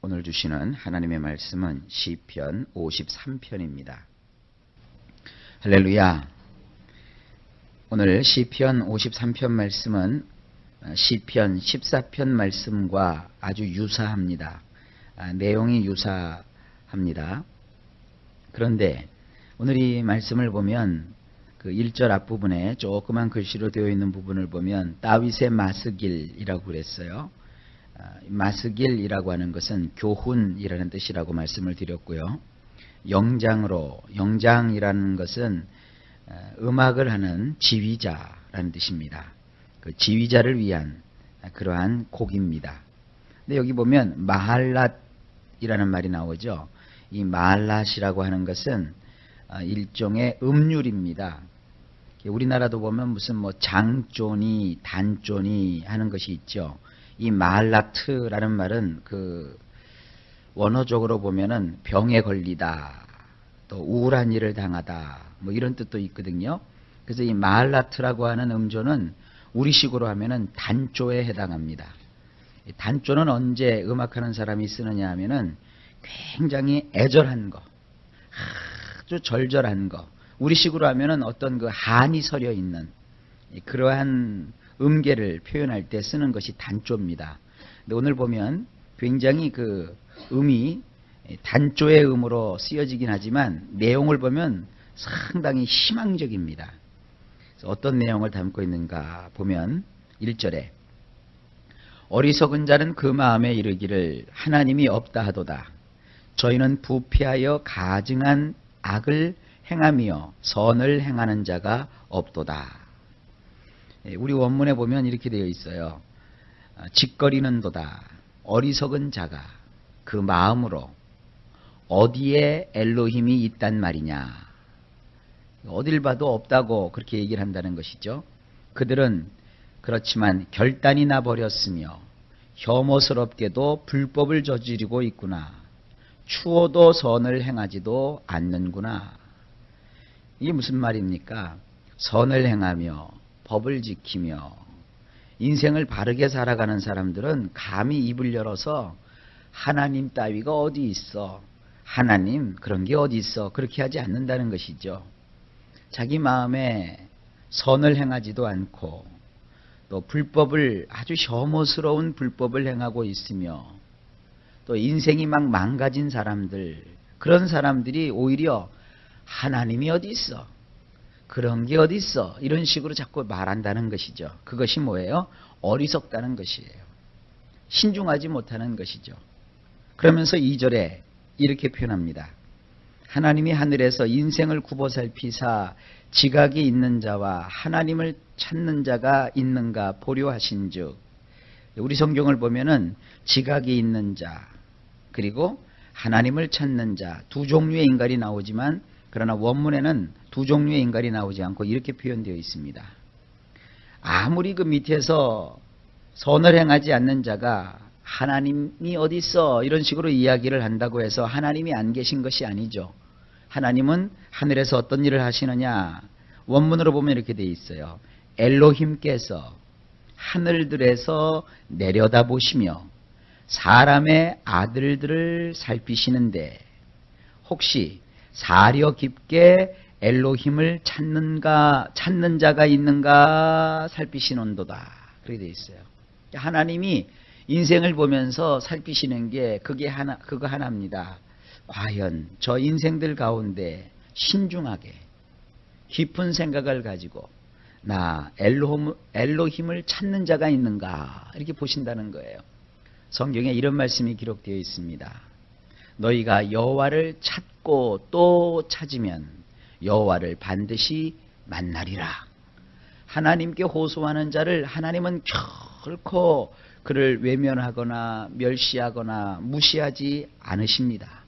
오늘 주시는 하나님의 말씀은 시편 53편입니다. 할렐루야. 오늘 시편 53편 말씀은 시편 14편 말씀과 아주 유사합니다. 내용이 유사합니다. 그런데 오늘 이 말씀을 보면 그 1절 앞부분에 조그만 글씨로 되어 있는 부분을 보면 다윗의 마스길이라고 그랬어요. 마스길이라고 하는 것은 교훈이라는 뜻이라고 말씀을 드렸고요. 영장이라는 것은 음악을 하는 지휘자라는 뜻입니다. 그 지휘자를 위한 그러한 곡입니다. 근데 여기 보면 마할랏이라는 말이 나오죠. 이 마할랏이라고 하는 것은 일종의 음률입니다. 우리나라도 보면 무슨 장조니 단조니 하는 것이 있죠. 이 마할라트라는 말은 그 원어적으로 보면은 병에 걸리다, 또 우울한 일을 당하다, 이런 뜻도 있거든요. 그래서 이 마할라트라고 하는 음조는 우리식으로 하면은 단조에 해당합니다. 단조는 언제 음악하는 사람이 쓰느냐 하면은 굉장히 애절한 거, 아주 절절한 거. 우리식으로 하면은 어떤 그 한이 서려 있는 그러한 음계를 표현할 때 쓰는 것이 단조입니다. 근데 오늘 보면 굉장히 그 음이 단조의 음으로 쓰여지긴 하지만 내용을 보면 상당히 희망적입니다. 그래서 어떤 내용을 담고 있는가 보면 1절에 어리석은 자는 그 마음에 이르기를 하나님이 없다 하도다. 저희는 부패하여 가증한 악을 행하며 선을 행하는 자가 없도다. 우리 원문에 보면 이렇게 되어 있어요. 짓거리는도다. 어리석은 자가 그 마음으로 어디에 엘로힘이 있단 말이냐. 어딜 봐도 없다고 그렇게 얘기를 한다는 것이죠. 그들은 그렇지만 결단이 나버렸으며 혐오스럽게도 불법을 저지르고 있구나. 추워도 선을 행하지도 않는구나. 이게 무슨 말입니까? 선을 행하며 법을 지키며 인생을 바르게 살아가는 사람들은 감히 입을 열어서 하나님 따위가 어디 있어? 하나님 그런 게 어디 있어? 그렇게 하지 않는다는 것이죠. 자기 마음에 선을 행하지도 않고 또 불법을 아주 혐오스러운 불법을 행하고 있으며 또 인생이 막 망가진 사람들, 그런 사람들이 오히려 하나님이 어디 있어? 그런 게 어디 있어? 이런 식으로 자꾸 말한다는 것이죠. 그것이 뭐예요? 어리석다는 것이에요. 신중하지 못하는 것이죠. 그러면서 2절에 이렇게 표현합니다. 하나님이 하늘에서 인생을 굽어 살피사 지각이 있는 자와 하나님을 찾는 자가 있는가 보려 하신즉. 우리 성경을 보면은 지각이 있는 자 그리고 하나님을 찾는 자 두 종류의 인간이 나오지만 그러나 원문에는 두 종류의 인간이 나오지 않고 이렇게 표현되어 있습니다. 아무리 그 밑에서 선을 행하지 않는 자가 하나님이 어디 있어? 이런 식으로 이야기를 한다고 해서 하나님이 안 계신 것이 아니죠. 하나님은 하늘에서 어떤 일을 하시느냐? 원문으로 보면 이렇게 되어 있어요. 엘로힘께서 하늘들에서 내려다보시며 사람의 아들들을 살피시는데 혹시 사려 깊게 엘로힘을 찾는 자가 있는가 살피시는도다. 그렇게 되어 있어요. 하나님이 인생을 보면서 살피시는 게 그거 하나입니다. 과연 저 인생들 가운데 신중하게 깊은 생각을 가지고 나 엘로힘을 찾는 자가 있는가 이렇게 보신다는 거예요. 성경에 이런 말씀이 기록되어 있습니다. 너희가 여호와를 찾고 또 찾으면 여호와를 반드시 만나리라. 하나님께 호소하는 자를 하나님은 결코 그를 외면하거나 멸시하거나 무시하지 않으십니다.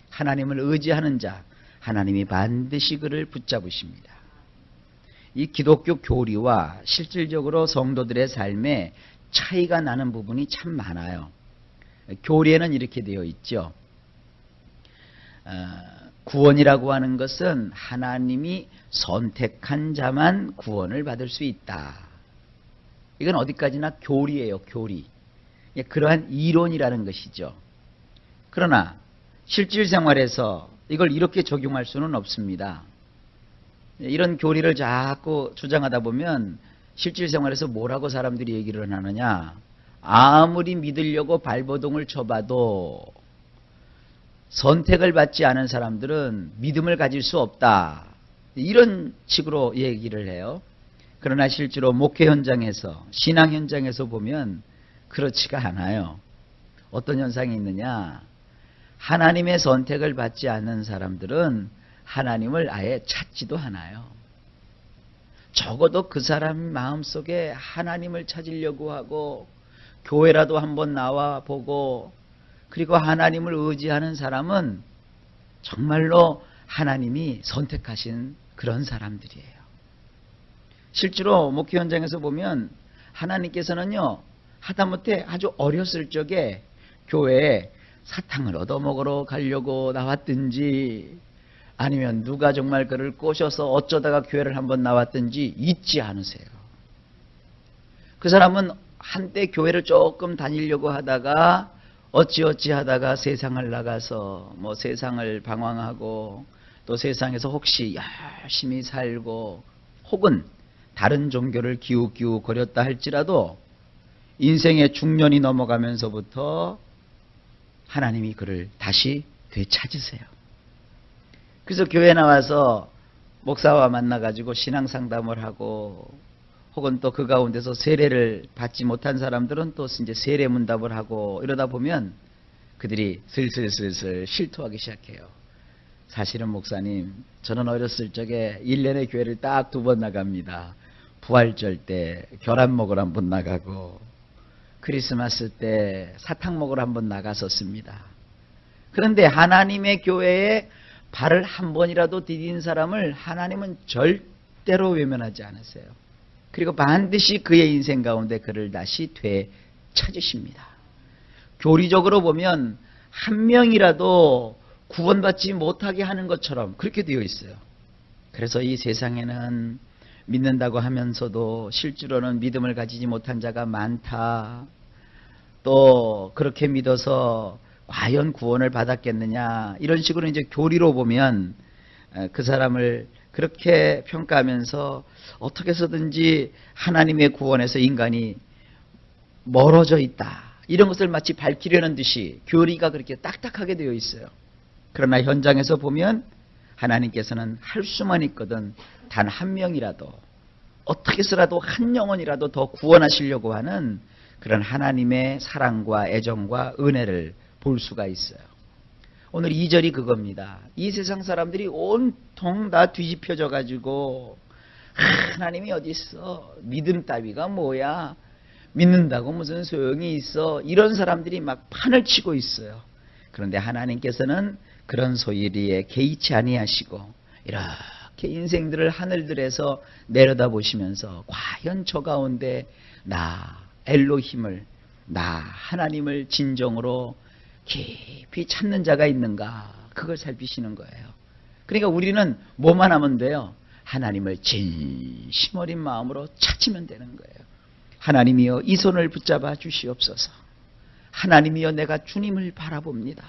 하나님을 의지하는 자 하나님이 반드시 그를 붙잡으십니다. 이 기독교 교리와 실질적으로 성도들의 삶에 차이가 나는 부분이 참 많아요. 교리에는 이렇게 되어 있죠. 구원이라고 하는 것은 하나님이 선택한 자만 구원을 받을 수 있다. 이건 어디까지나 교리예요, 교리. 그러한 이론이라는 것이죠. 그러나 실질 생활에서 이걸 이렇게 적용할 수는 없습니다. 이런 교리를 자꾸 주장하다 보면 실질 생활에서 뭐라고 사람들이 얘기를 하느냐, 아무리 믿으려고 발버둥을 쳐봐도 선택을 받지 않은 사람들은 믿음을 가질 수 없다, 이런 식으로 얘기를 해요. 그러나 실제로 목회 현장에서, 신앙 현장에서 보면 그렇지가 않아요. 어떤 현상이 있느냐, 하나님의 선택을 받지 않는 사람들은 하나님을 아예 찾지도 않아요. 적어도 그 사람 마음속에 하나님을 찾으려고 하고 교회라도 한번 나와 보고, 그리고 하나님을 의지하는 사람은 정말로 하나님이 선택하신 그런 사람들이에요. 실제로 목회 현장에서 보면 하나님께서는요, 하다못해 아주 어렸을 적에 교회에 사탕을 얻어먹으러 가려고 나왔든지, 아니면 누가 정말 그를 꼬셔서 어쩌다가 교회를 한번 나왔든지 잊지 않으세요. 그 사람은 한때 교회를 조금 다니려고 하다가 어찌어찌 하다가 세상을 나가서 뭐 세상을 방황하고, 또 세상에서 혹시 열심히 살고, 혹은 다른 종교를 기웃기웃 거렸다 할지라도 인생의 중년이 넘어가면서부터 하나님이 그를 다시 되찾으세요. 그래서 교회 나와서 목사와 만나가지고 신앙 상담을 하고, 혹은 또 그 가운데서 세례를 받지 못한 사람들은 또 이제 세례 문답을 하고, 이러다 보면 그들이 슬슬 실토하기 시작해요. 사실은 목사님, 저는 어렸을 적에 1년에 교회를 딱 2번 나갑니다. 부활절 때 계란 먹으러 한번 나가고, 크리스마스 때 사탕 먹으러 한번 나갔었습니다. 그런데 하나님의 교회에 발을 한 번이라도 디딘 사람을 하나님은 절대로 외면하지 않으세요. 그리고 반드시 그의 인생 가운데 그를 다시 되찾으십니다. 교리적으로 보면 한 명이라도 구원받지 못하게 하는 것처럼 그렇게 되어 있어요. 그래서 이 세상에는 믿는다고 하면서도 실제로는 믿음을 가지지 못한 자가 많다. 또 그렇게 믿어서 과연 구원을 받았겠느냐, 이런 식으로 이제 교리로 보면 그 사람을 그렇게 평가하면서 어떻게 해서든지 하나님의 구원에서 인간이 멀어져 있다, 이런 것을 마치 밝히려는 듯이 교리가 그렇게 딱딱하게 되어 있어요. 그러나 현장에서 보면 하나님께서는 할 수만 있거든 단 한 명이라도, 어떻게 해서라도 한 영혼이라도 더 구원하시려고 하는 그런 하나님의 사랑과 애정과 은혜를 볼 수가 있어요. 오늘 2절이 그겁니다. 이 세상 사람들이 온통 다 뒤집혀져 가지고 하나님이 어디 있어, 믿음 따위가 뭐야, 믿는다고 무슨 소용이 있어, 이런 사람들이 막 판을 치고 있어요. 그런데 하나님께서는 그런 소리에 개의치 아니하시고 이렇게 인생들을 하늘들에서 내려다보시면서 과연 저 가운데 나 엘로힘을, 나 하나님을 진정으로 깊이 찾는 자가 있는가, 그걸 살피시는 거예요. 그러니까 우리는 뭐만 하면 돼요? 하나님을 진심 어린 마음으로 찾으면 되는 거예요. 하나님이여 이 손을 붙잡아 주시옵소서. 하나님이여 내가 주님을 바라봅니다.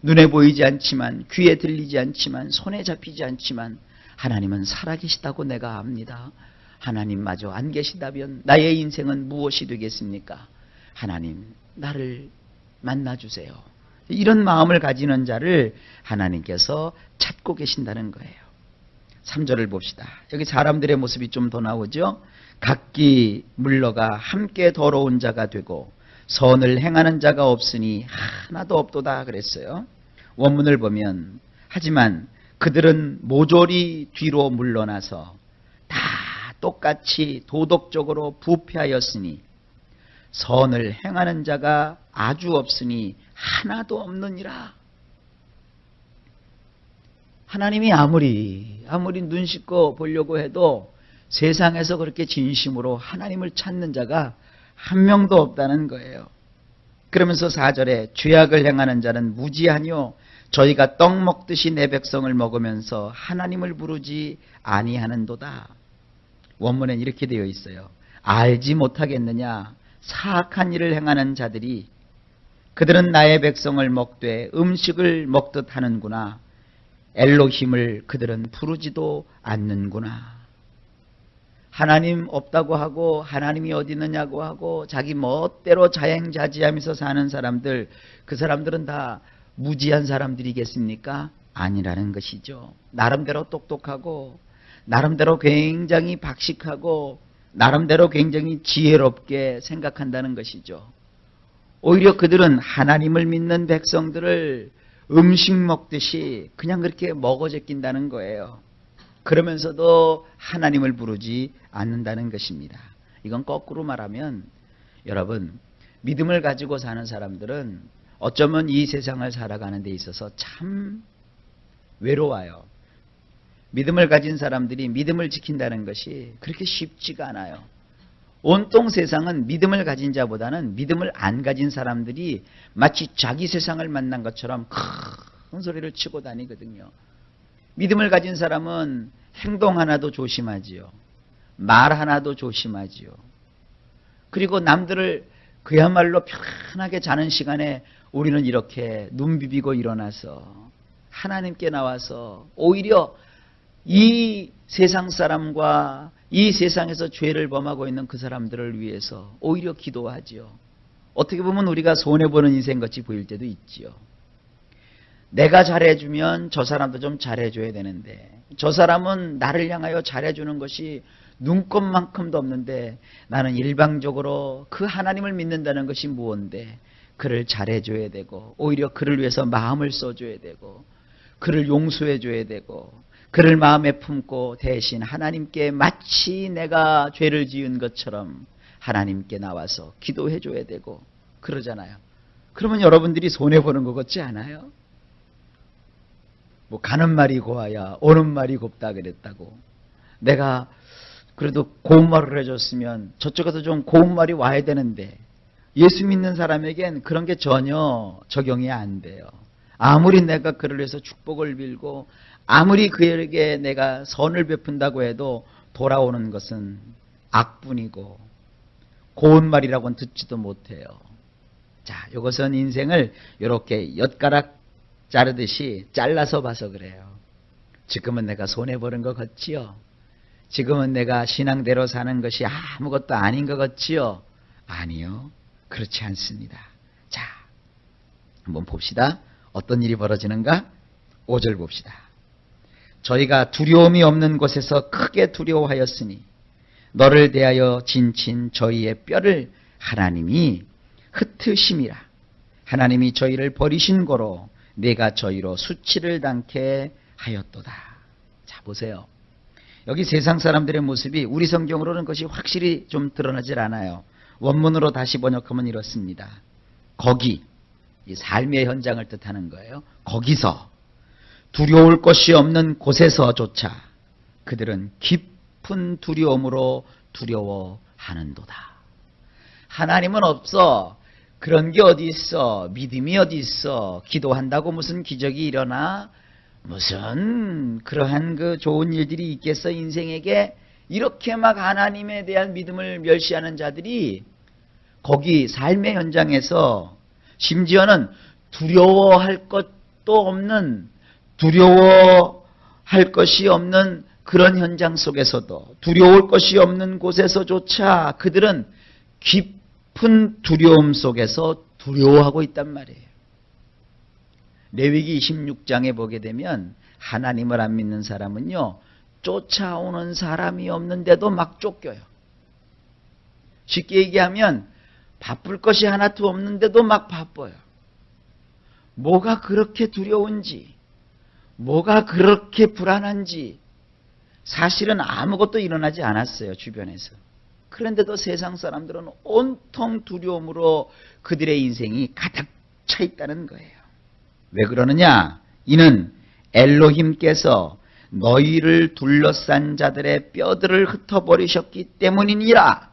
눈에 보이지 않지만, 귀에 들리지 않지만, 손에 잡히지 않지만 하나님은 살아계시다고 내가 압니다. 하나님마저 안 계시다면 나의 인생은 무엇이 되겠습니까? 하나님 나를 만나주세요. 이런 마음을 가지는 자를 하나님께서 찾고 계신다는 거예요. 3절을 봅시다. 여기 사람들의 모습이 좀 더 나오죠. 각기 물러가 함께 더러운 자가 되고 선을 행하는 자가 없으니 하나도 없도다 그랬어요. 원문을 보면 하지만 그들은 모조리 뒤로 물러나서 다 똑같이 도덕적으로 부패하였으니 선을 행하는 자가 아주 없으니 하나도 없느니라. 하나님이 아무리 눈 씻고 보려고 해도 세상에서 그렇게 진심으로 하나님을 찾는 자가 한 명도 없다는 거예요. 그러면서 4절에 죄악을 행하는 자는 무지하뇨 저희가 떡 먹듯이 내 백성을 먹으면서 하나님을 부르지 아니하는도다. 원문엔 이렇게 되어 있어요. 알지 못하겠느냐, 사악한 일을 행하는 자들이 그들은 나의 백성을 먹되 음식을 먹듯 하는구나. 엘로힘을 그들은 부르지도 않는구나. 하나님 없다고 하고 하나님이 어디 있느냐고 하고 자기 멋대로 자행자지하면서 사는 사람들, 그 사람들은 다 무지한 사람들이겠습니까? 아니라는 것이죠. 나름대로 똑똑하고 나름대로 굉장히 박식하고 나름대로 굉장히 지혜롭게 생각한다는 것이죠. 오히려 그들은 하나님을 믿는 백성들을 음식 먹듯이 그냥 그렇게 먹어 제낀다는 거예요. 그러면서도 하나님을 부르지 않는다는 것입니다. 이건 거꾸로 말하면 여러분, 믿음을 가지고 사는 사람들은 어쩌면 이 세상을 살아가는 데 있어서 참 외로워요. 믿음을 가진 사람들이 믿음을 지킨다는 것이 그렇게 쉽지가 않아요. 온통 세상은 믿음을 가진 자보다는 믿음을 안 가진 사람들이 마치 자기 세상을 만난 것처럼 큰 소리를 치고 다니거든요. 믿음을 가진 사람은 행동 하나도 조심하지요. 말 하나도 조심하지요. 그리고 남들을 그야말로 편하게 자는 시간에 우리는 이렇게 눈 비비고 일어나서 하나님께 나와서 오히려 이 세상 사람과 이 세상에서 죄를 범하고 있는 그 사람들을 위해서 오히려 기도하지요. 어떻게 보면 우리가 손해보는 인생같이 보일 때도 있지요. 내가 잘해주면 저 사람도 좀 잘해줘야 되는데 저 사람은 나를 향하여 잘해주는 것이 눈꼽만큼도 없는데 나는 일방적으로 그 하나님을 믿는다는 것이 무언데 그를 잘해줘야 되고 오히려 그를 위해서 마음을 써줘야 되고 그를 용서해줘야 되고 그를 마음에 품고 대신 하나님께 마치 내가 죄를 지은 것처럼 하나님께 나와서 기도해줘야 되고 그러잖아요. 그러면 여러분들이 손해보는 것 같지 않아요? 뭐 가는 말이 고와야 오는 말이 곱다 그랬다고. 내가 그래도 고운 말을 해줬으면 저쪽에서 좀 고운 말이 와야 되는데 예수 믿는 사람에겐 그런 게 전혀 적용이 안 돼요. 아무리 내가 그를 위해서 축복을 빌고 아무리 그에게 내가 선을 베푼다고 해도 돌아오는 것은 악뿐이고 고운 말이라고는 듣지도 못해요. 자, 이것은 인생을 이렇게 엿가락 자르듯이 잘라서 봐서 그래요. 지금은 내가 손해보는 것 같지요? 지금은 내가 신앙대로 사는 것이 아무것도 아닌 것 같지요? 아니요. 그렇지 않습니다. 자, 한번 봅시다. 어떤 일이 벌어지는가? 5절 봅시다. 저희가 두려움이 없는 곳에서 크게 두려워하였으니 너를 대하여 진친 저희의 뼈를 하나님이 흩으심이라. 하나님이 저희를 버리신 고로 내가 저희로 수치를 당케 하였도다. 자, 보세요. 여기 세상 사람들의 모습이 우리 성경으로는 그것이 확실히 좀 드러나질 않아요. 원문으로 다시 번역하면 이렇습니다. 거기, 이 삶의 현장을 뜻하는 거예요. 거기서 두려울 것이 없는 곳에서조차 그들은 깊은 두려움으로 두려워하는도다. 하나님은 없어. 그런 게 어디 있어. 믿음이 어디 있어. 기도한다고 무슨 기적이 일어나. 무슨 그러한 그 좋은 일들이 있겠어. 인생에게 이렇게 막 하나님에 대한 믿음을 멸시하는 자들이 거기 삶의 현장에서 심지어는 두려워할 것도 없는, 두려워할 것이 없는 그런 현장 속에서도, 두려울 것이 없는 곳에서조차 그들은 깊은 두려움 속에서 두려워하고 있단 말이에요. 레위기 26장에 보게 되면 하나님을 안 믿는 사람은요, 쫓아오는 사람이 없는데도 막 쫓겨요. 쉽게 얘기하면 바쁠 것이 하나도 없는데도 막 바빠요. 뭐가 그렇게 두려운지, 뭐가 그렇게 불안한지 사실은 아무것도 일어나지 않았어요, 주변에서. 그런데도 세상 사람들은 온통 두려움으로 그들의 인생이 가득 차 있다는 거예요. 왜 그러느냐? 이는 엘로힘께서 너희를 둘러싼 자들의 뼈들을 흩어버리셨기 때문이니라.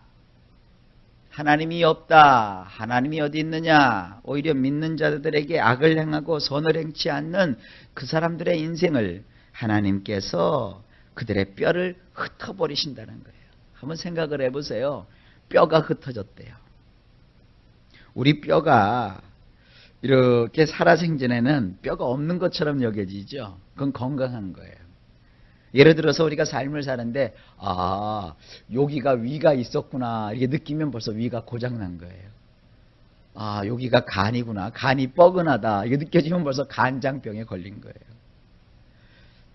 하나님이 없다. 하나님이 어디 있느냐. 오히려 믿는 자들에게 악을 행하고 선을 행치 않는 그 사람들의 인생을 하나님께서 그들의 뼈를 흩어버리신다는 거예요. 한번 생각을 해보세요. 뼈가 흩어졌대요. 우리 뼈가 이렇게 살아생전에는 뼈가 없는 것처럼 여겨지죠. 그건 건강한 거예요. 예를 들어서 우리가 삶을 사는데 여기가 위가 있었구나 이렇게 느끼면 벌써 위가 고장난 거예요. 여기가 간이구나, 간이 뻐근하다 이게 느껴지면 벌써 간장병에 걸린 거예요.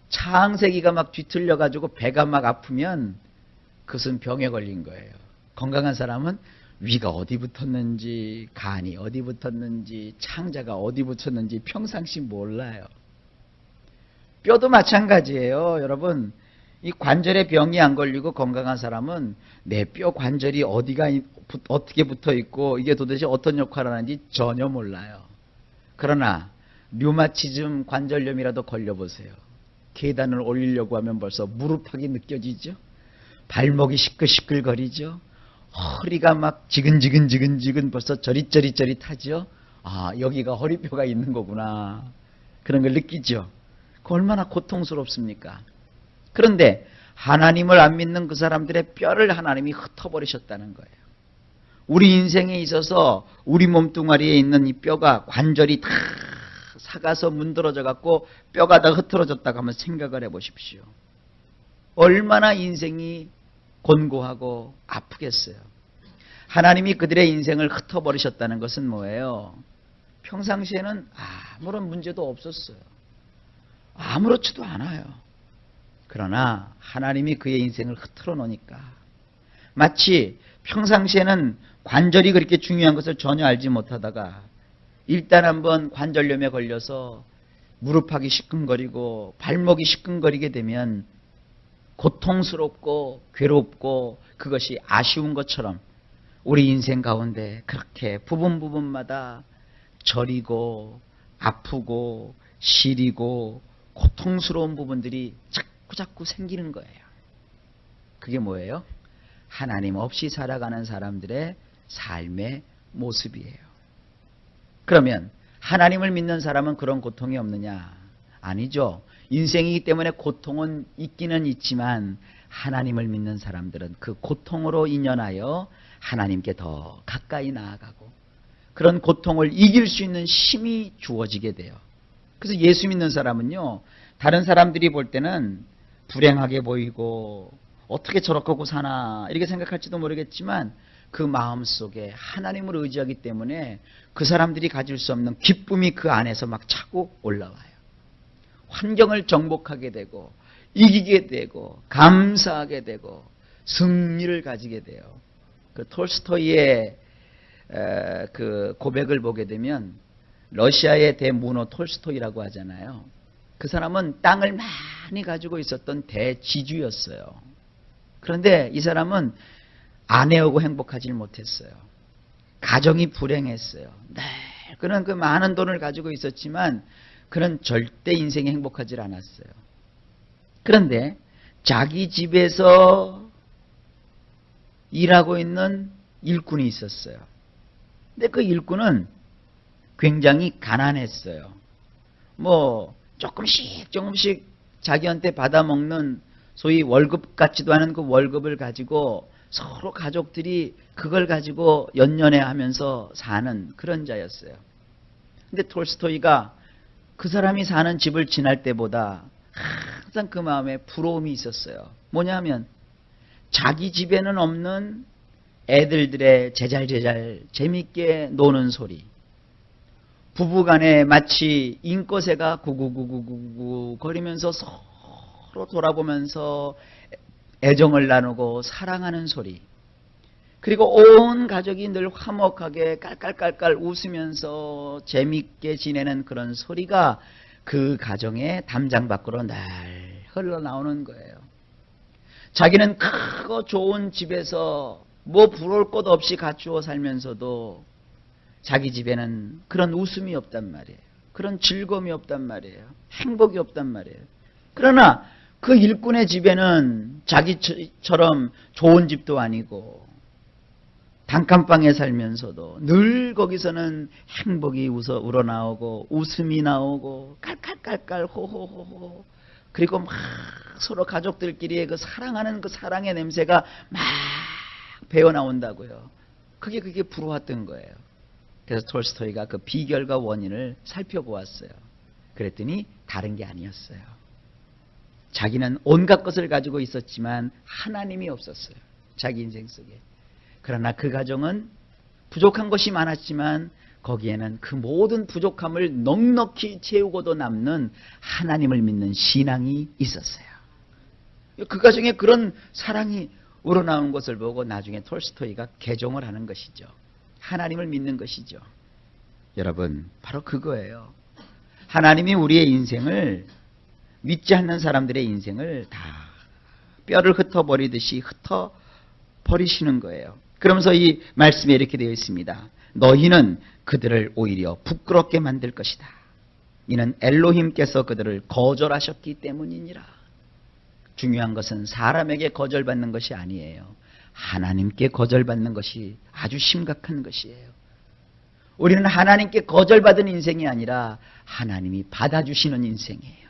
창세기가 막 뒤틀려가지고 배가 막 아프면 그것은 병에 걸린 거예요. 건강한 사람은 위가 어디 붙었는지, 간이 어디 붙었는지, 창자가 어디 붙었는지 평상시 몰라요. 뼈도 마찬가지예요. 여러분, 이 관절에 병이 안 걸리고 건강한 사람은 내 뼈 관절이 어떻게 붙어 있고 이게 도대체 어떤 역할을 하는지 전혀 몰라요. 그러나 류마티즘 관절염이라도 걸려보세요. 계단을 올리려고 하면 벌써 무릎팍이 느껴지죠. 발목이 시끌시끌거리죠. 허리가 막 지근지근 벌써 저릿저릿하죠. 여기가 허리뼈가 있는 거구나. 그런 걸 느끼죠. 그 얼마나 고통스럽습니까? 그런데 하나님을 안 믿는 그 사람들의 뼈를 하나님이 흩어버리셨다는 거예요. 우리 인생에 있어서 우리 몸뚱아리에 있는 이 뼈가 관절이 다 사가서 문드러져 갖고 뼈가 다 흐트러졌다고 한번 생각을 해보십시오. 얼마나 인생이 곤고하고 아프겠어요. 하나님이 그들의 인생을 흩어버리셨다는 것은 뭐예요? 평상시에는 아무런 문제도 없었어요. 아무렇지도 않아요. 그러나 하나님이 그의 인생을 흐트러 놓으니까 마치 평상시에는 관절이 그렇게 중요한 것을 전혀 알지 못하다가 일단 한번 관절염에 걸려서 무릎팍이 시큰거리고 발목이 시큰거리게 되면 고통스럽고 괴롭고 그것이 아쉬운 것처럼 우리 인생 가운데 그렇게 부분마다 저리고 아프고 시리고 고통스러운 부분들이 자꾸 생기는 거예요. 그게 뭐예요? 하나님 없이 살아가는 사람들의 삶의 모습이에요. 그러면 하나님을 믿는 사람은 그런 고통이 없느냐? 아니죠. 인생이기 때문에 고통은 있기는 있지만 하나님을 믿는 사람들은 그 고통으로 인연하여 하나님께 더 가까이 나아가고 그런 고통을 이길 수 있는 힘이 주어지게 돼요. 그래서 예수 믿는 사람은요, 다른 사람들이 볼 때는 불행하게 보이고 어떻게 저렇게 사나 이렇게 생각할지도 모르겠지만 그 마음속에 하나님을 의지하기 때문에 그 사람들이 가질 수 없는 기쁨이 그 안에서 막 차고 올라와요. 환경을 정복하게 되고 이기게 되고 감사하게 되고 승리를 가지게 돼요. 그 톨스토이의 그 고백을 보게 되면 러시아의 대문호 톨스토이라고 하잖아요. 그 사람은 땅을 많이 가지고 있었던 대지주였어요. 그런데 이 사람은 아내하고 행복하지 못했어요. 가정이 불행했어요. 네, 그는 그 많은 돈을 가지고 있었지만 그는 절대 인생에 행복하지 않았어요. 그런데 자기 집에서 일하고 있는 일꾼이 있었어요. 근데 그 일꾼은 굉장히 가난했어요. 뭐 조금씩 자기한테 받아먹는 소위 월급 같지도 않은 그 월급을 가지고 서로 가족들이 그걸 가지고 연연해 하면서 사는 그런 자였어요. 근데 톨스토이가 그 사람이 사는 집을 지날 때보다 항상 그 마음에 부러움이 있었어요. 뭐냐면 자기 집에는 없는 애들들의 제잘제잘 재밌게 노는 소리, 부부간에 마치 인꼬새가 구구구구구구 거리면서 서로 돌아보면서 애정을 나누고 사랑하는 소리, 그리고 온 가족이 늘 화목하게 깔깔깔깔 웃으면서 재밌게 지내는 그런 소리가 그 가정의 담장 밖으로 날 흘러나오는 거예요. 자기는 크고 좋은 집에서 뭐 부러울 것 없이 갖추어 살면서도 자기 집에는 그런 웃음이 없단 말이에요. 그런 즐거움이 없단 말이에요. 행복이 없단 말이에요. 그러나 그 일꾼의 집에는 자기처럼 좋은 집도 아니고 단칸방에 살면서도 늘 거기서는 행복이 우러나오고 웃음이 나오고 깔깔깔깔 호호호호, 그리고 막 서로 가족들끼리의 그 사랑하는 그 사랑의 냄새가 막 배어나온다고요. 그게 부러웠던 거예요. 그래서 톨스토이가 그 비결과 원인을 살펴보았어요. 그랬더니 다른 게 아니었어요. 자기는 온갖 것을 가지고 있었지만 하나님이 없었어요. 자기 인생 속에. 그러나 그 가정은 부족한 것이 많았지만 거기에는 그 모든 부족함을 넉넉히 채우고도 남는 하나님을 믿는 신앙이 있었어요. 그 가정에 그런 사랑이 우러나온 것을 보고 나중에 톨스토이가 개종을 하는 것이죠. 하나님을 믿는 것이죠. 여러분, 바로 그거예요. 하나님이 우리의 인생을, 믿지 않는 사람들의 인생을 다 뼈를 흩어버리듯이 흩어버리시는 거예요. 그러면서 이 말씀에 이렇게 되어 있습니다. 너희는 그들을 오히려 부끄럽게 만들 것이다. 이는 엘로힘께서 그들을 거절하셨기 때문이니라. 중요한 것은 사람에게 거절받는 것이 아니에요. 하나님께 거절받는 것이 아주 심각한 것이에요. 우리는 하나님께 거절받은 인생이 아니라 하나님이 받아주시는 인생이에요.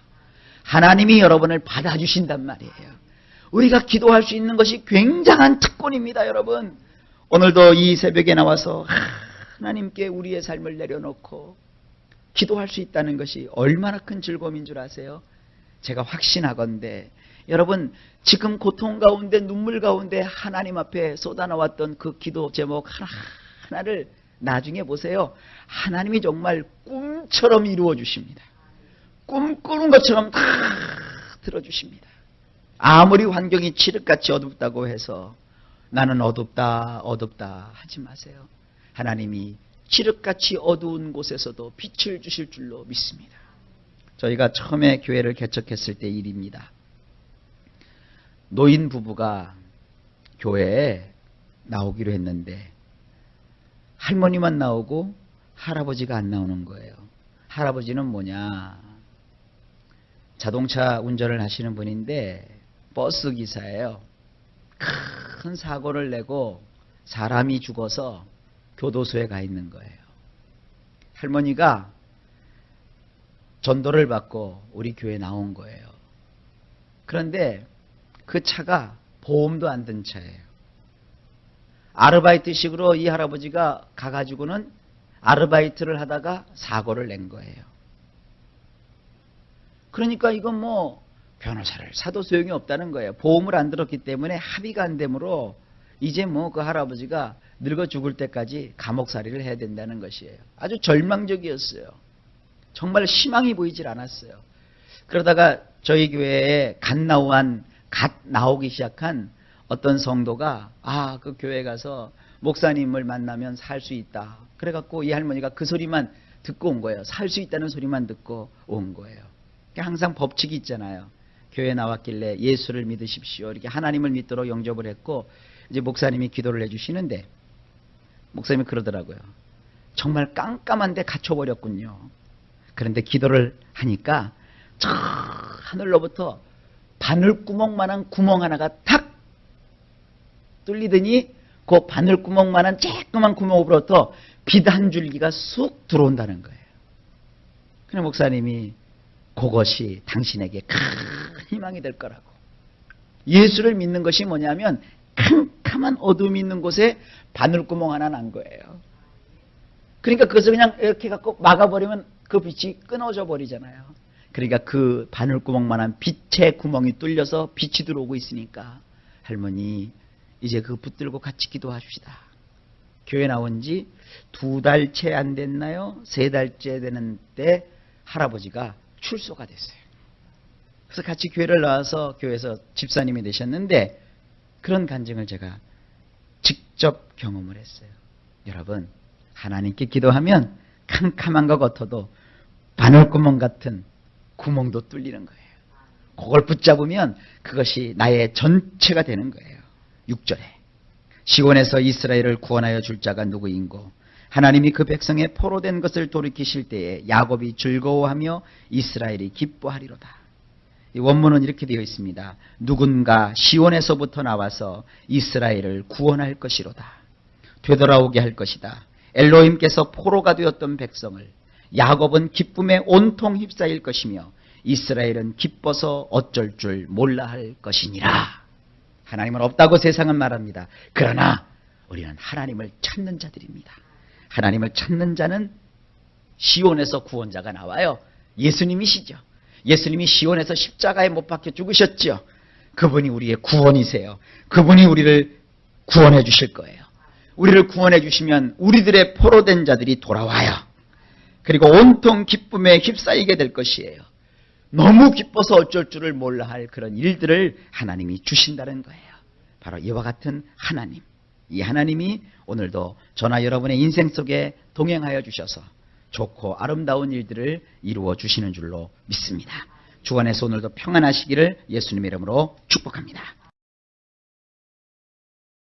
하나님이 여러분을 받아주신단 말이에요. 우리가 기도할 수 있는 것이 굉장한 특권입니다, 여러분. 오늘도 이 새벽에 나와서 하나님께 우리의 삶을 내려놓고 기도할 수 있다는 것이 얼마나 큰 즐거움인 줄 아세요? 제가 확신하건대 여러분, 지금 고통 가운데 눈물 가운데 하나님 앞에 쏟아나왔던 그 기도 제목 하나하나를 나중에 보세요. 하나님이 정말 꿈처럼 이루어 주십니다. 꿈꾸는 것처럼 다 들어주십니다. 아무리 환경이 칠흑같이 어둡다고 해서 나는 어둡다 하지 마세요. 하나님이 칠흑같이 어두운 곳에서도 빛을 주실 줄로 믿습니다. 저희가 처음에 교회를 개척했을 때 일입니다. 노인 부부가 교회에 나오기로 했는데 할머니만 나오고 할아버지가 안 나오는 거예요. 할아버지는 뭐냐, 자동차 운전을 하시는 분인데 버스 기사예요. 큰 사고를 내고 사람이 죽어서 교도소에 가 있는 거예요. 할머니가 전도를 받고 우리 교회에 나온 거예요. 그런데 그 차가 보험도 안 든 차예요. 아르바이트식으로 이 할아버지가 가가지고는 아르바이트를 하다가 사고를 낸 거예요. 그러니까 이건 뭐 변호사를 사도 소용이 없다는 거예요. 보험을 안 들었기 때문에 합의가 안 되므로 이제 뭐 그 할아버지가 늙어 죽을 때까지 감옥살이를 해야 된다는 것이에요. 아주 절망적이었어요. 정말 희망이 보이질 않았어요. 그러다가 저희 교회에 갓 나오기 시작한 어떤 성도가 그 교회에 가서 목사님을 만나면 살 수 있다. 그래갖고 이 할머니가 그 소리만 듣고 온 거예요. 살 수 있다는 소리만 듣고 온 거예요. 항상 법칙이 있잖아요. 교회에 나왔길래 예수를 믿으십시오. 이렇게 하나님을 믿도록 영접을 했고 이제 목사님이 기도를 해주시는데 목사님이 그러더라고요. 정말 깜깜한데 갇혀버렸군요. 그런데 기도를 하니까 저 하늘로부터 바늘구멍만한 구멍 하나가 탁 뚫리더니 그 바늘구멍만한 쬐끄만 구멍으로부터 빛 한 줄기가 쑥 들어온다는 거예요. 그래서 목사님이 그것이 당신에게 큰 희망이 될 거라고. 예수를 믿는 것이 뭐냐면 캄캄한 어둠이 있는 곳에 바늘구멍 하나 난 거예요. 그러니까 그것을 그냥 이렇게 갖고 막아버리면 그 빛이 끊어져 버리잖아요. 그러니까 그 바늘구멍만한 빛의 구멍이 뚫려서 빛이 들어오고 있으니까 할머니 이제 그 붙들고 같이 기도합시다. 교회 나온 지 2달 채 안 됐나요? 3달째 되는 때 할아버지가 출소가 됐어요. 그래서 같이 교회를 나와서 교회에서 집사님이 되셨는데 그런 간증을 제가 직접 경험을 했어요. 여러분, 하나님께 기도하면 캄캄한 것 같아도 바늘구멍 같은 구멍도 뚫리는 거예요. 그걸 붙잡으면 그것이 나의 전체가 되는 거예요. 6절에 시온에서 이스라엘을 구원하여 줄 자가 누구인고 하나님이 그 백성의 포로된 것을 돌이키실 때에 야곱이 즐거워하며 이스라엘이 기뻐하리로다. 이 원문은 이렇게 되어 있습니다. 누군가 시온에서부터 나와서 이스라엘을 구원할 것이로다. 되돌아오게 할 것이다. 엘로힘께서 포로가 되었던 백성을 야곱은 기쁨에 온통 휩싸일 것이며 이스라엘은 기뻐서 어쩔 줄 몰라 할 것이니라. 하나님은 없다고 세상은 말합니다. 그러나 우리는 하나님을 찾는 자들입니다. 하나님을 찾는 자는 시온에서 구원자가 나와요. 예수님이시죠. 예수님이 시온에서 십자가에 못 박혀 죽으셨죠. 그분이 우리의 구원이세요. 그분이 우리를 구원해 주실 거예요. 우리를 구원해 주시면 우리들의 포로된 자들이 돌아와요. 그리고 온통 기쁨에 휩싸이게 될 것이에요. 너무 기뻐서 어쩔 줄을 몰라 할 그런 일들을 하나님이 주신다는 거예요. 바로 이와 같은 하나님. 이 하나님이 오늘도 저나 여러분의 인생 속에 동행하여 주셔서 좋고 아름다운 일들을 이루어 주시는 줄로 믿습니다. 주 안에서 오늘도 평안하시기를 예수님의 이름으로 축복합니다.